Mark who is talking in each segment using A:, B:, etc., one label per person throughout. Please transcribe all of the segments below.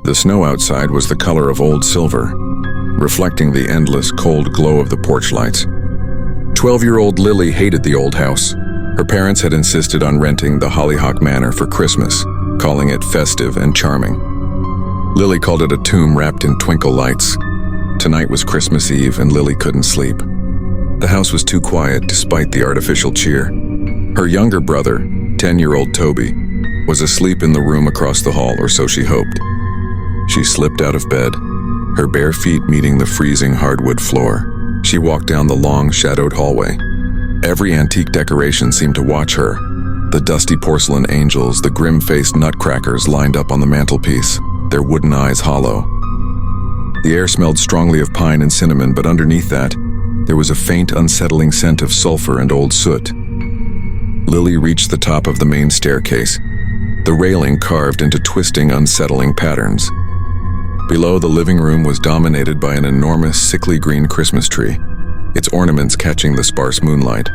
A: The snow outside was the color of old silver, reflecting the endless, cold glow of the porch lights. 12-year-old Lily hated the old house. Her parents had insisted on renting the Hollyhock Manor for Christmas, calling it festive and charming. Lily called it a tomb wrapped in twinkle lights. Tonight was Christmas Eve and Lily couldn't sleep. The house was too quiet despite the artificial cheer. Her younger brother, 10-year-old Toby, was asleep in the room across the hall, or so she hoped. She slipped out of bed, her bare feet meeting the freezing hardwood floor. She walked down the long, shadowed hallway. Every antique decoration seemed to watch her. The dusty porcelain angels, the grim-faced nutcrackers lined up on the mantelpiece, their wooden eyes hollow. The air smelled strongly of pine and cinnamon, but underneath that, there was a faint, unsettling scent of sulfur and old soot. Lily reached the top of the main staircase, the railing carved into twisting, unsettling patterns. Below, the living room was dominated by an enormous, sickly green Christmas tree, its ornaments catching the sparse moonlight.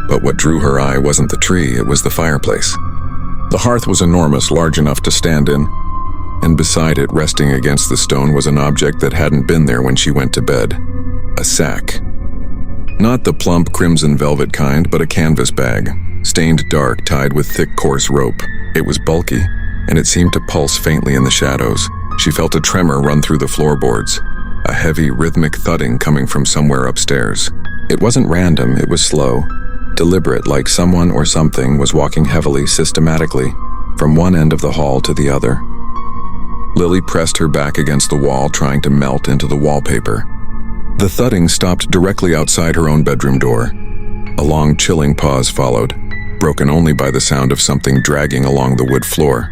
A: But what drew her eye wasn't the tree, it was the fireplace. The hearth was enormous, large enough to stand in, and beside it, resting against the stone, was an object that hadn't been there when she went to bed. A sack. Not the plump crimson velvet kind, but a canvas bag, stained dark, tied with thick, coarse rope. It was bulky, and it seemed to pulse faintly in the shadows. She felt a tremor run through the floorboards, a heavy, rhythmic thudding coming from somewhere upstairs. It wasn't random, it was slow, deliberate, like someone or something was walking heavily, systematically, from one end of the hall to the other. Lily pressed her back against the wall, trying to melt into the wallpaper. The thudding stopped directly outside her own bedroom door. A long, chilling pause followed, broken only by the sound of something dragging along the wood floor.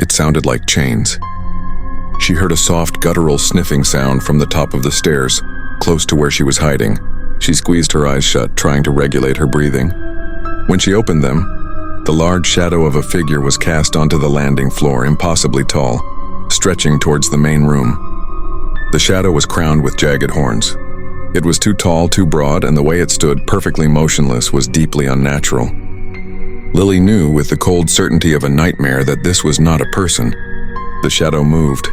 A: It sounded like chains. She heard a soft, guttural sniffing sound from the top of the stairs, close to where she was hiding. She squeezed her eyes shut, trying to regulate her breathing. When she opened them, the large shadow of a figure was cast onto the landing floor, impossibly tall, stretching towards the main room. The shadow was crowned with jagged horns. It was too tall, too broad, and the way it stood, perfectly motionless, was deeply unnatural. Lily knew with the cold certainty of a nightmare that this was not a person. The shadow moved.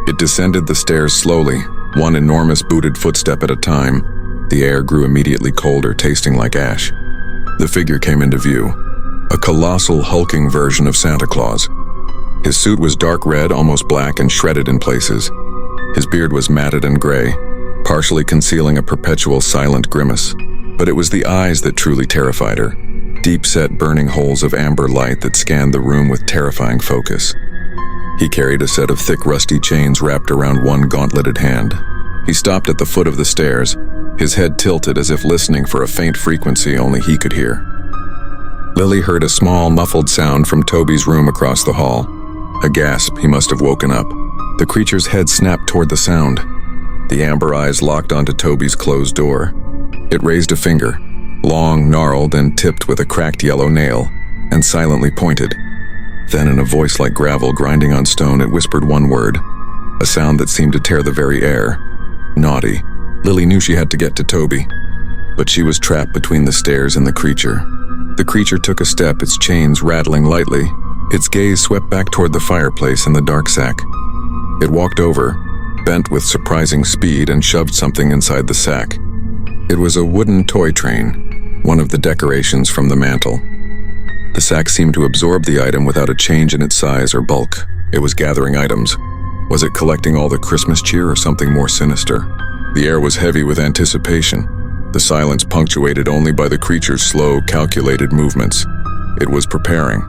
A: It descended the stairs slowly, one enormous booted footstep at a time. The air grew immediately colder, tasting like ash. The figure came into view, a colossal, hulking version of Santa Claus. His suit was dark red, almost black, and shredded in places. His beard was matted and gray, partially concealing a perpetual silent grimace. But it was the eyes that truly terrified her, deep-set burning holes of amber light that scanned the room with terrifying focus. He carried a set of thick, rusty chains wrapped around one gauntleted hand. He stopped at the foot of the stairs, his head tilted as if listening for a faint frequency only he could hear. Lily heard a small, muffled sound from Toby's room across the hall. A gasp, he must have woken up. The creature's head snapped toward the sound. The amber eyes locked onto Toby's closed door. It raised a finger, long, gnarled, and tipped with a cracked yellow nail, and silently pointed. Then, in a voice like gravel grinding on stone, it whispered one word, a sound that seemed to tear the very air. Naughty. Lily knew she had to get to Toby, but she was trapped between the stairs and the creature. The creature took a step, its chains rattling lightly. Its gaze swept back toward the fireplace and the dark sack. It walked over, bent with surprising speed, and shoved something inside the sack. It was a wooden toy train, one of the decorations from the mantel. The sack seemed to absorb the item without a change in its size or bulk. It was gathering items. Was it collecting all the Christmas cheer or something more sinister? The air was heavy with anticipation, the silence punctuated only by the creature's slow, calculated movements. It was preparing.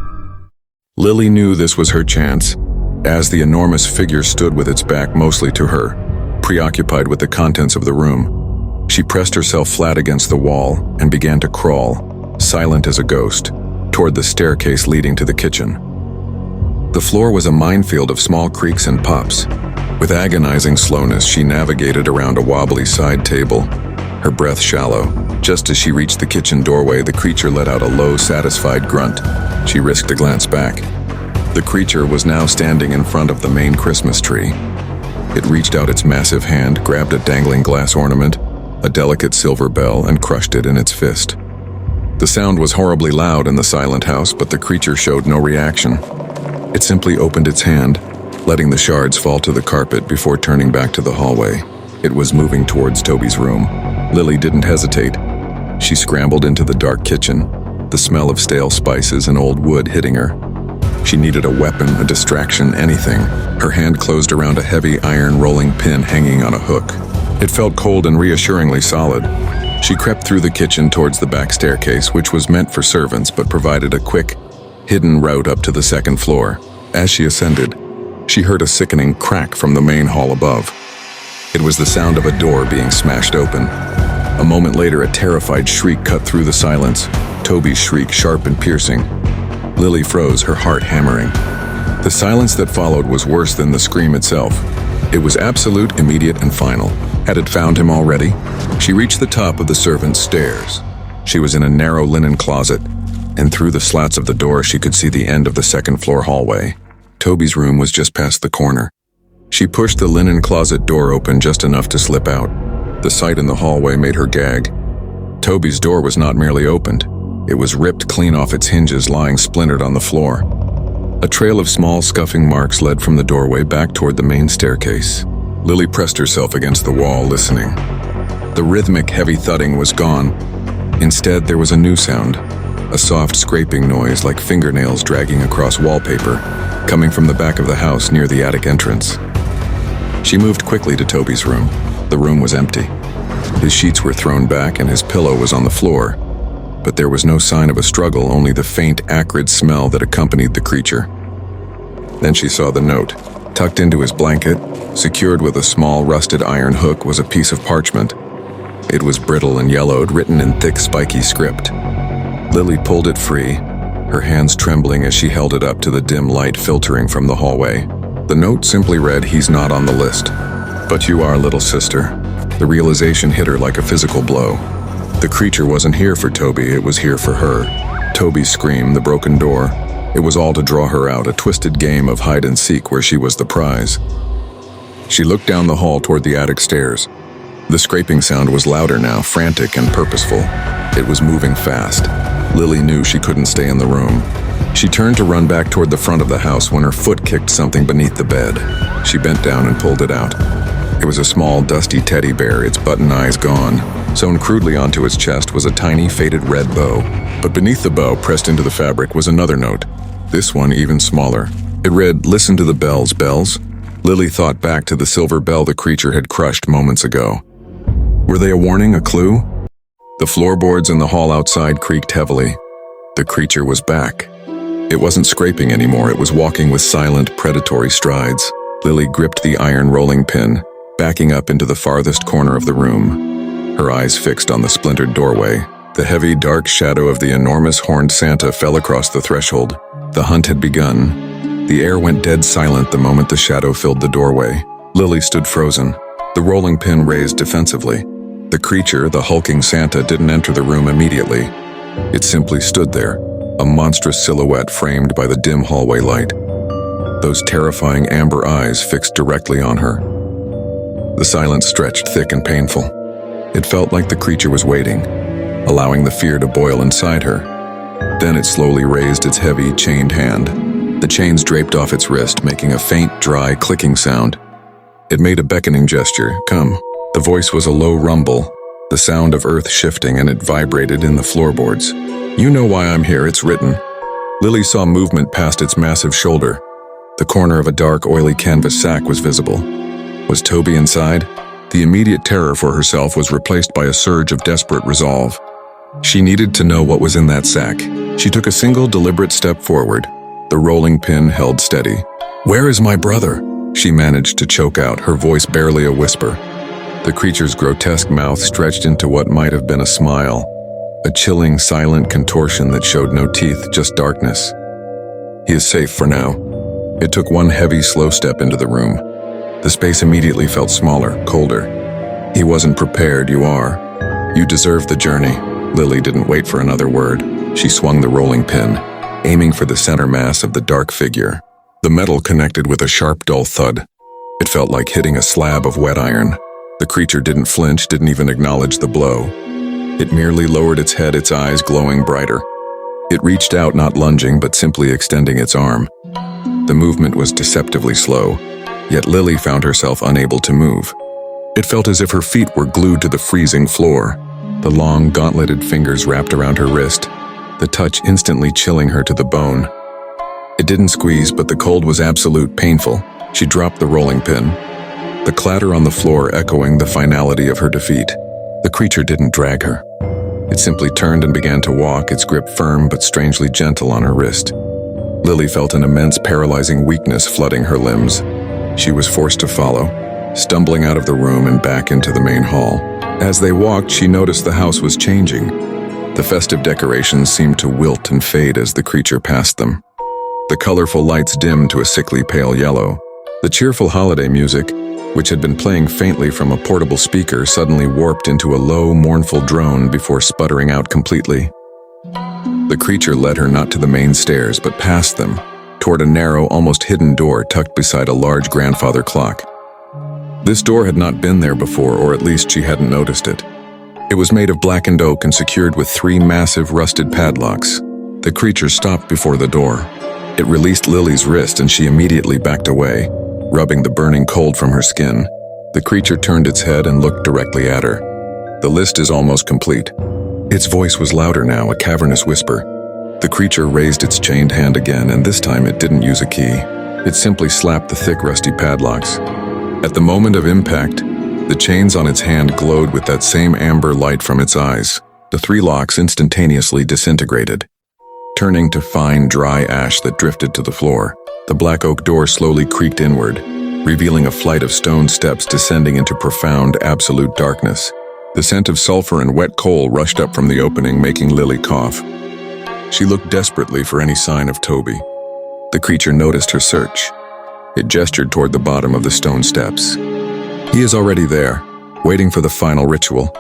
A: Lily knew this was her chance, as the enormous figure stood with its back mostly to her, preoccupied with the contents of the room. She pressed herself flat against the wall and began to crawl, silent as a ghost, toward the staircase leading to the kitchen. The floor was a minefield of small creaks and pops. With agonizing slowness, she navigated around a wobbly side table, her breath shallow. Just as she reached the kitchen doorway, the creature let out a low, satisfied grunt. She risked a glance back. The creature was now standing in front of the main Christmas tree. It reached out its massive hand, grabbed a dangling glass ornament, a delicate silver bell, and crushed it in its fist. The sound was horribly loud in the silent house, but the creature showed no reaction. It simply opened its hand, letting the shards fall to the carpet before turning back to the hallway. It was moving towards Toby's room. Lily didn't hesitate. She scrambled into the dark kitchen, the smell of stale spices and old wood hitting her. She needed a weapon, a distraction, anything. Her hand closed around a heavy iron rolling pin hanging on a hook. It felt cold and reassuringly solid. She crept through the kitchen towards the back staircase, which was meant for servants but provided a quick, hidden route up to the second floor. As she ascended, she heard a sickening crack from the main hall above. It was the sound of a door being smashed open. A moment later, a terrified shriek cut through the silence. Toby's shriek, sharp and piercing. Lily froze, her heart hammering. The silence that followed was worse than the scream itself. It was absolute, immediate, and final. Had it found him already? She reached the top of the servants' stairs. She was in a narrow linen closet, and through the slats of the door she could see the end of the second-floor hallway. Toby's room was just past the corner. She pushed the linen closet door open just enough to slip out. The sight in the hallway made her gag. Toby's door was not merely opened. It was ripped clean off its hinges, lying splintered on the floor. A trail of small, scuffing marks led from the doorway back toward the main staircase. Lily pressed herself against the wall, listening. The rhythmic, heavy thudding was gone. Instead, there was a new sound, a soft scraping noise like fingernails dragging across wallpaper, coming from the back of the house near the attic entrance. She moved quickly to Toby's room. The room was empty. His sheets were thrown back and his pillow was on the floor. But there was no sign of a struggle, only the faint, acrid smell that accompanied the creature. Then she saw the note. Tucked into his blanket, secured with a small rusted iron hook, was a piece of parchment. It was brittle and yellowed, written in thick, spiky script. Lily pulled it free, her hands trembling as she held it up to the dim light filtering from the hallway. The note simply read, "He's not on the list. But you are, little sister." The realization hit her like a physical blow. The creature wasn't here for Toby, it was here for her. Toby's scream, the broken door, it was all to draw her out, a twisted game of hide and seek where she was the prize. She looked down the hall toward the attic stairs. The scraping sound was louder now, frantic and purposeful. It was moving fast. Lily knew she couldn't stay in the room. She turned to run back toward the front of the house when her foot kicked something beneath the bed. She bent down and pulled it out. It was a small, dusty teddy bear, its button eyes gone. Sewn crudely onto its chest was a tiny, faded red bow. But beneath the bow, pressed into the fabric, was another note. This one even smaller. It read, "Listen to the bells, bells." Lily thought back to the silver bell the creature had crushed moments ago. Were they a warning, a clue? The floorboards in the hall outside creaked heavily. The creature was back. It wasn't scraping anymore, it was walking with silent, predatory strides. Lily gripped the iron rolling pin, backing up into the farthest corner of the room, her eyes fixed on the splintered doorway. The heavy, dark shadow of the enormous horned Santa fell across the threshold. The hunt had begun. The air went dead silent the moment the shadow filled the doorway. Lily stood frozen, the rolling pin raised defensively. The creature, the hulking Santa, didn't enter the room immediately. It simply stood there, a monstrous silhouette framed by the dim hallway light. Those terrifying amber eyes fixed directly on her. The silence stretched thick and painful. It felt like the creature was waiting, allowing the fear to boil inside her. Then it slowly raised its heavy, chained hand. The chains draped off its wrist, making a faint, dry, clicking sound. It made a beckoning gesture. "Come." The voice was a low rumble, the sound of earth shifting, and it vibrated in the floorboards. "You know why I'm here, it's written." Lily saw movement past its massive shoulder. The corner of a dark, oily canvas sack was visible. Was Toby inside? The immediate terror for herself was replaced by a surge of desperate resolve. She needed to know what was in that sack. She took a single, deliberate step forward. The rolling pin held steady. "Where is my brother?" she managed to choke out, her voice barely a whisper. The creature's grotesque mouth stretched into what might have been a smile, a chilling, silent contortion that showed no teeth, just darkness. He is safe for now. It took one heavy, slow step into the room. The space immediately felt smaller, colder. He wasn't prepared, you are. You deserve the journey. Lily didn't wait for another word. She swung the rolling pin, aiming for the center mass of the dark figure. The metal connected with a sharp, dull thud. It felt like hitting a slab of wet iron. The creature didn't flinch, didn't even acknowledge the blow. It merely lowered its head, its eyes glowing brighter. It reached out, not lunging, but simply extending its arm. The movement was deceptively slow, yet Lily found herself unable to move. It felt as if her feet were glued to the freezing floor, the long, gauntleted fingers wrapped around her wrist, the touch instantly chilling her to the bone. It didn't squeeze, but the cold was absolute, painful. She dropped the rolling pin, the clatter on the floor echoing the finality of her defeat. The creature didn't drag her. It simply turned and began to walk, its grip firm but strangely gentle on her wrist. Lily felt an immense paralyzing weakness flooding her limbs. She was forced to follow, stumbling out of the room and back into the main hall. As they walked, she noticed the house was changing. The festive decorations seemed to wilt and fade as the creature passed them. The colorful lights dimmed to a sickly pale yellow. The cheerful holiday music, which had been playing faintly from a portable speaker, suddenly warped into a low, mournful drone before sputtering out completely. The creature led her not to the main stairs, but past them, toward a narrow, almost hidden door tucked beside a large grandfather clock. This door had not been there before, or at least she hadn't noticed it. It was made of blackened oak and secured with 3 massive rusted padlocks. The creature stopped before the door. It released Lily's wrist and she immediately backed away, rubbing the burning cold from her skin. The creature turned its head and looked directly at her. "The list is almost complete." Its voice was louder now, a cavernous whisper. The creature raised its chained hand again, and this time it didn't use a key. It simply slapped the thick, rusty padlocks. At the moment of impact, the chains on its hand glowed with that same amber light from its eyes. The 3 locks instantaneously disintegrated, turning to fine, dry ash that drifted to the floor. The black oak door slowly creaked inward, revealing a flight of stone steps descending into profound, absolute darkness. The scent of sulfur and wet coal rushed up from the opening, making Lily cough. She looked desperately for any sign of Toby. The creature noticed her search. It gestured toward the bottom of the stone steps. "He is already there, waiting for the final ritual."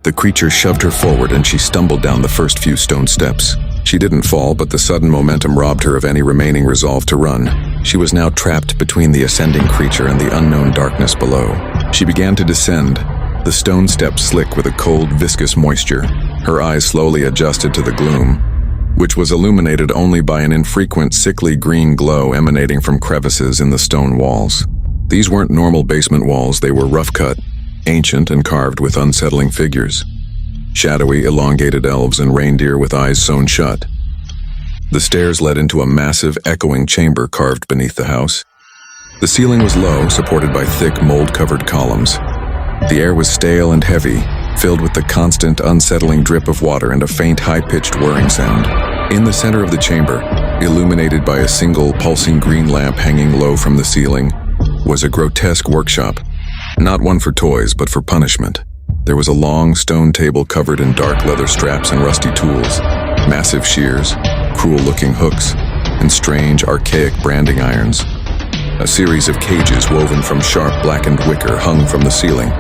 A: The creature shoved her forward and she stumbled down the first few stone steps. She didn't fall, but the sudden momentum robbed her of any remaining resolve to run. She was now trapped between the ascending creature and the unknown darkness below. She began to descend, the stone steps slick with a cold, viscous moisture. Her eyes slowly adjusted to the gloom, which was illuminated only by an infrequent, sickly green glow emanating from crevices in the stone walls. These weren't normal basement walls, they were rough-cut, ancient and carved with unsettling figures. Shadowy, elongated elves and reindeer with eyes sewn shut. The stairs led into a massive, echoing chamber carved beneath the house. The ceiling was low, supported by thick, mold-covered columns. The air was stale and heavy, filled with the constant, unsettling drip of water and a faint, high-pitched whirring sound. In the center of the chamber, illuminated by a single, pulsing green lamp hanging low from the ceiling, was a grotesque workshop. Not one for toys, but for punishment. There was a long stone table covered in dark leather straps and rusty tools, massive shears, cruel-looking hooks, and strange, archaic branding irons. A series of cages woven from sharp, blackened wicker hung from the ceiling,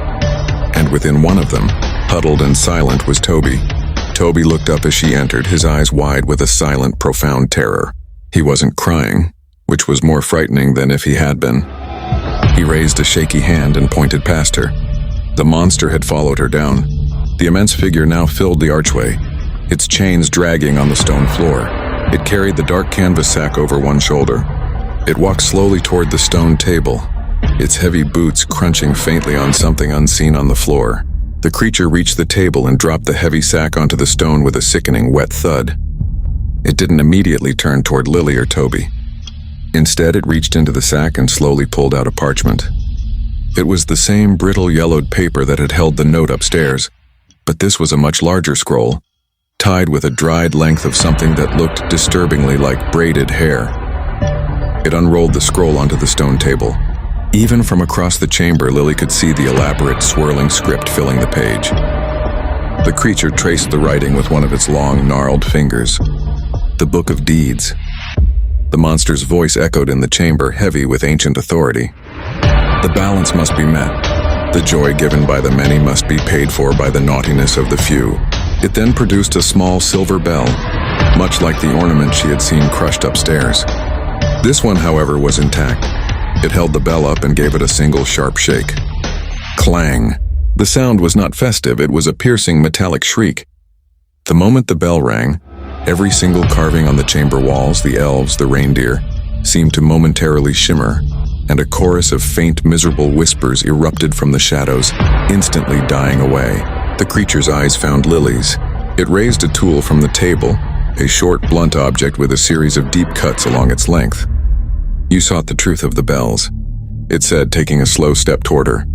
A: and within one of them, huddled and silent, was Toby. Toby looked up as she entered, his eyes wide with a silent, profound terror. He wasn't crying, which was more frightening than if he had been. He raised a shaky hand and pointed past her. The monster had followed her down. The immense figure now filled the archway, its chains dragging on the stone floor. It carried the dark canvas sack over one shoulder. It walked slowly toward the stone table, its heavy boots crunching faintly on something unseen on the floor. The creature reached the table and dropped the heavy sack onto the stone with a sickening, wet thud. It didn't immediately turn toward Lily or Toby. Instead, it reached into the sack and slowly pulled out a parchment. It was the same brittle yellowed paper that had held the note upstairs, but this was a much larger scroll, tied with a dried length of something that looked disturbingly like braided hair. It unrolled the scroll onto the stone table. Even from across the chamber, Lily could see the elaborate, swirling script filling the page. The creature traced the writing with one of its long, gnarled fingers. The Book of Deeds. The monster's voice echoed in the chamber, heavy with ancient authority. The balance must be met. The joy given by the many must be paid for by the naughtiness of the few. It then produced a small silver bell, much like the ornament she had seen crushed upstairs. This one, however, was intact. It held the bell up and gave it a single sharp shake. Clang! The sound was not festive, it was a piercing metallic shriek. The moment the bell rang, every single carving on the chamber walls, the elves, the reindeer, seemed to momentarily shimmer, and a chorus of faint, miserable whispers erupted from the shadows, instantly dying away. The creature's eyes found Lily's. It raised a tool from the table, a short, blunt object with a series of deep cuts along its length. "You sought the truth of the bells," it said, taking a slow step toward her.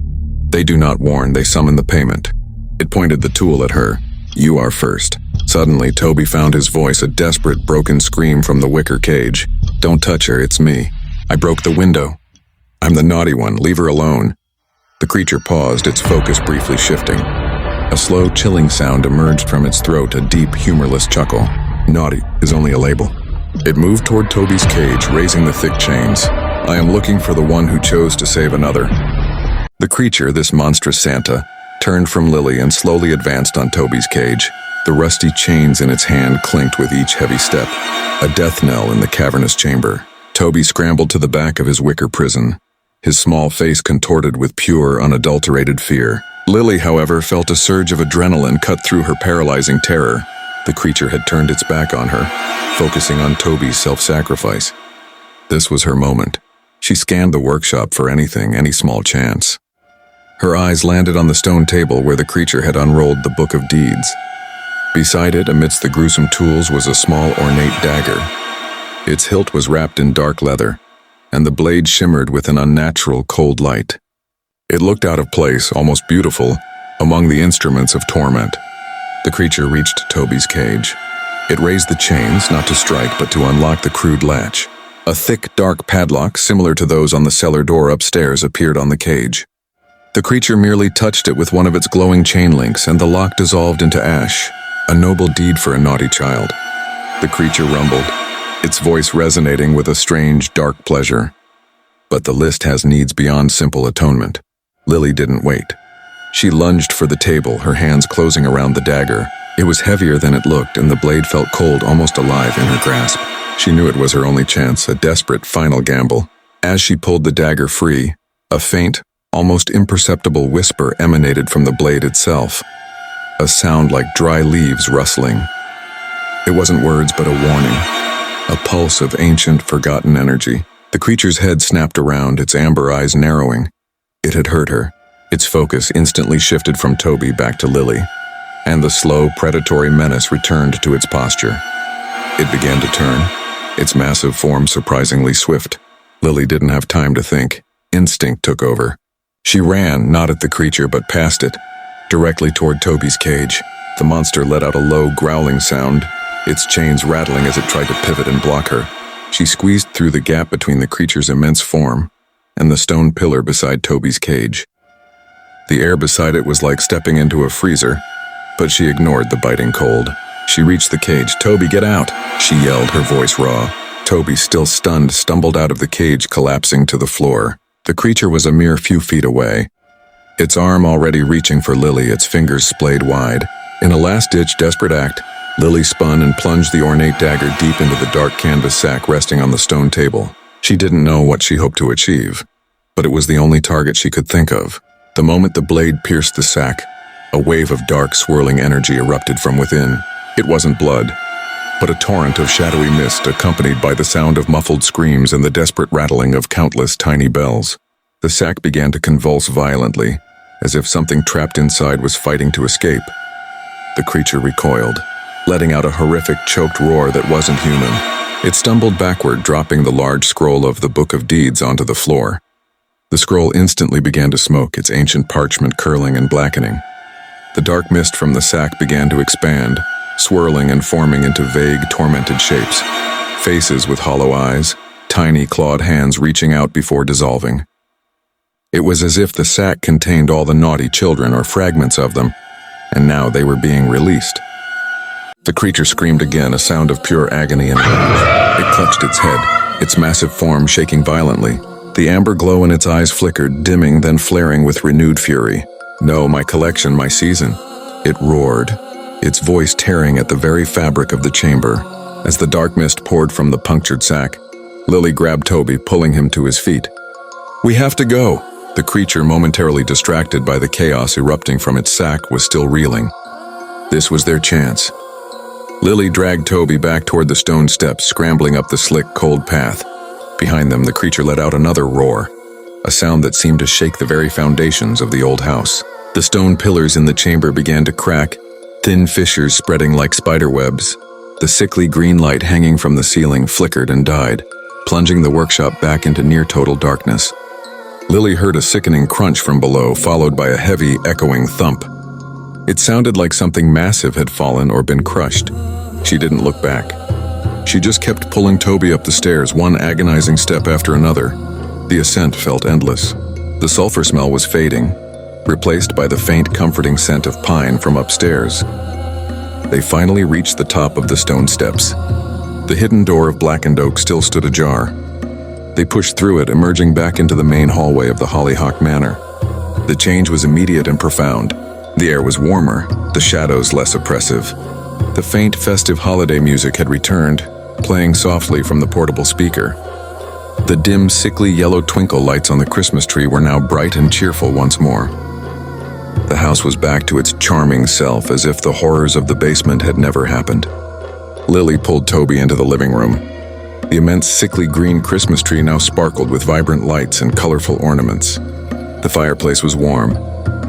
A: "They do not warn, they summon the payment." It pointed the tool at her. "You are first." Suddenly, Toby found his voice, a desperate, broken scream from the wicker cage. "Don't touch her, it's me. I broke the window. I'm the naughty one, leave her alone." The creature paused, its focus briefly shifting. A slow, chilling sound emerged from its throat, a deep, humorless chuckle. "Naughty is only a label." It moved toward Toby's cage, raising the thick chains. "I am looking for the one who chose to save another." The creature, this monstrous Santa, turned from Lily and slowly advanced on Toby's cage. The rusty chains in its hand clinked with each heavy step, a death knell in the cavernous chamber. Toby scrambled to the back of his wicker prison, his small face contorted with pure, unadulterated fear. Lily, however, felt a surge of adrenaline cut through her paralyzing terror. The creature had turned its back on her, focusing on Toby's self-sacrifice. This was her moment. She scanned the workshop for anything, any small chance. Her eyes landed on the stone table where the creature had unrolled the Book of Deeds. Beside it, amidst the gruesome tools, was a small, ornate dagger. Its hilt was wrapped in dark leather, and the blade shimmered with an unnatural, cold light. It looked out of place, almost beautiful, among the instruments of torment. The creature reached Toby's cage. It raised the chains, not to strike, but to unlock the crude latch. A thick, dark padlock, similar to those on the cellar door upstairs, appeared on the cage. The creature merely touched it with one of its glowing chain links, and the lock dissolved into ash. A noble deed for a naughty child. The creature rumbled, its voice resonating with a strange, dark pleasure. But the list has needs beyond simple atonement. Lily didn't wait. She lunged for the table, her hands closing around the dagger. It was heavier than it looked, and the blade felt cold, almost alive in her grasp. She knew it was her only chance, a desperate, final gamble. As she pulled the dagger free, a faint, almost imperceptible whisper emanated from the blade itself. A sound like dry leaves rustling. It wasn't words, but a warning. A pulse of ancient, forgotten energy. The creature's head snapped around, its amber eyes narrowing. It had hurt her. Its focus instantly shifted from Toby back to Lily, and the slow, predatory menace returned to its posture. It began to turn, its massive form surprisingly swift. Lily didn't have time to think. Instinct took over. She ran, not at the creature, but past it, directly toward Toby's cage. The monster let out a low, growling sound, its chains rattling as it tried to pivot and block her. She squeezed through the gap between the creature's immense form and the stone pillar beside Toby's cage. The air beside it was like stepping into a freezer, but she ignored the biting cold. She reached the cage. "Toby, get out!" she yelled, her voice raw. Toby, still stunned, stumbled out of the cage, collapsing to the floor. The creature was a mere few feet away, its arm already reaching for Lily, its fingers splayed wide. In a last-ditch, desperate act, Lily spun and plunged the ornate dagger deep into the dark canvas sack resting on the stone table. She didn't know what she hoped to achieve, but it was the only target she could think of. The moment the blade pierced the sack, a wave of dark, swirling energy erupted from within. It wasn't blood, but a torrent of shadowy mist accompanied by the sound of muffled screams and the desperate rattling of countless tiny bells. The sack began to convulse violently, as if something trapped inside was fighting to escape. The creature recoiled, letting out a horrific, choked roar that wasn't human. It stumbled backward, dropping the large scroll of the Book of Deeds onto the floor. The scroll instantly began to smoke, its ancient parchment curling and blackening. The dark mist from the sack began to expand, swirling and forming into vague, tormented shapes. Faces with hollow eyes, tiny clawed hands reaching out before dissolving. It was as if the sack contained all the naughty children or fragments of them, and now they were being released. The creature screamed again, a sound of pure agony and rage. It clutched its head, its massive form shaking violently. The amber glow in its eyes flickered, dimming, then flaring with renewed fury. "No, my collection, my season," it roared, its voice tearing at the very fabric of the chamber. As the dark mist poured from the punctured sack, Lily grabbed Toby, pulling him to his feet. "We have to go." The creature, momentarily distracted by the chaos erupting from its sack, was still reeling. This was their chance. Lily dragged Toby back toward the stone steps, scrambling up the slick, cold path. Behind them, the creature let out another roar, a sound that seemed to shake the very foundations of the old house. The stone pillars in the chamber began to crack, thin fissures spreading like spider webs. The sickly green light hanging from the ceiling flickered and died, plunging the workshop back into near-total darkness. Lily heard a sickening crunch from below, followed by a heavy, echoing thump. It sounded like something massive had fallen or been crushed. She didn't look back. She just kept pulling Toby up the stairs, one agonizing step after another. The ascent felt endless. The sulfur smell was fading, replaced by the faint, comforting scent of pine from upstairs. They finally reached the top of the stone steps. The hidden door of blackened oak still stood ajar. They pushed through it, emerging back into the main hallway of the Hollyhock Manor. The change was immediate and profound. The air was warmer, the shadows less oppressive. The faint, festive holiday music had returned, playing softly from the portable speaker. The dim, sickly yellow twinkle lights on the Christmas tree were now bright and cheerful once more. The house was back to its charming self, as if the horrors of the basement had never happened. Lily pulled Toby into the living room. The immense, sickly green Christmas tree now sparkled with vibrant lights and colorful ornaments. The fireplace was warm,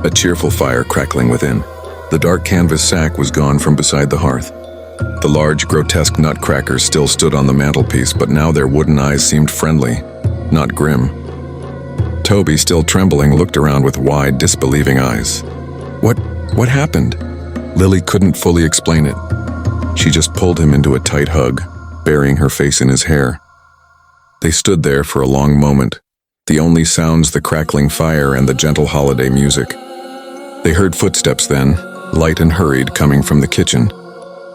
A: a cheerful fire crackling within. The dark canvas sack was gone from beside the hearth. The large, grotesque nutcrackers still stood on the mantelpiece, but now their wooden eyes seemed friendly, not grim. Toby, still trembling, looked around with wide, disbelieving eyes. What happened? Lily couldn't fully explain it. She just pulled him into a tight hug, burying her face in his hair. They stood there for a long moment, the only sounds the crackling fire and the gentle holiday music. They heard footsteps then, light and hurried, coming from the kitchen.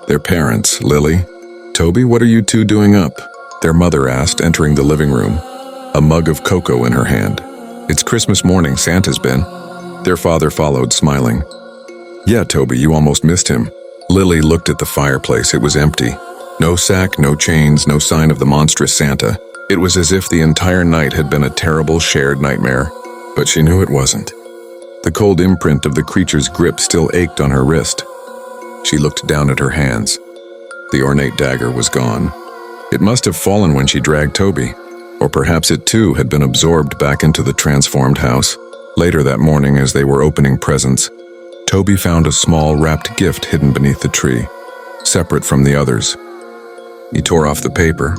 A: Their parents, Lily. "Toby, what are you two doing up?" their mother asked, entering the living room, a mug of cocoa in her hand. "It's Christmas morning, Santa's been." Their father followed, smiling. "Yeah, Toby, you almost missed him." Lily looked at the fireplace. It was empty. No sack, no chains, no sign of the monstrous Santa. It was as if the entire night had been a terrible shared nightmare, but she knew it wasn't. The cold imprint of the creature's grip still ached on her wrist. She looked down at her hands. The ornate dagger was gone. It must have fallen when she dragged Toby, or perhaps it too had been absorbed back into the transformed house. Later that morning, as they were opening presents, Toby found a small wrapped gift hidden beneath the tree, separate from the others. He tore off the paper.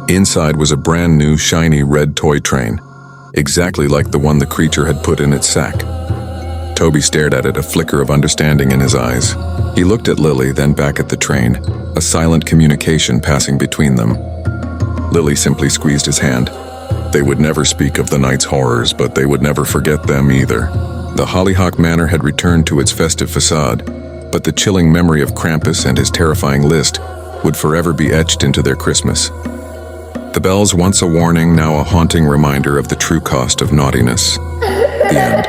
A: Inside was a brand new, shiny red toy train, exactly like the one the creature had put in its sack. Toby stared at it, a flicker of understanding in his eyes. He looked at Lily, then back at the train, a silent communication passing between them. Lily simply squeezed his hand. They would never speak of the night's horrors, but they would never forget them either. The Hollyhock Manor had returned to its festive facade, but the chilling memory of Krampus and his terrifying list would forever be etched into their Christmas. The bells, once a warning, now a haunting reminder of the true cost of naughtiness. The end.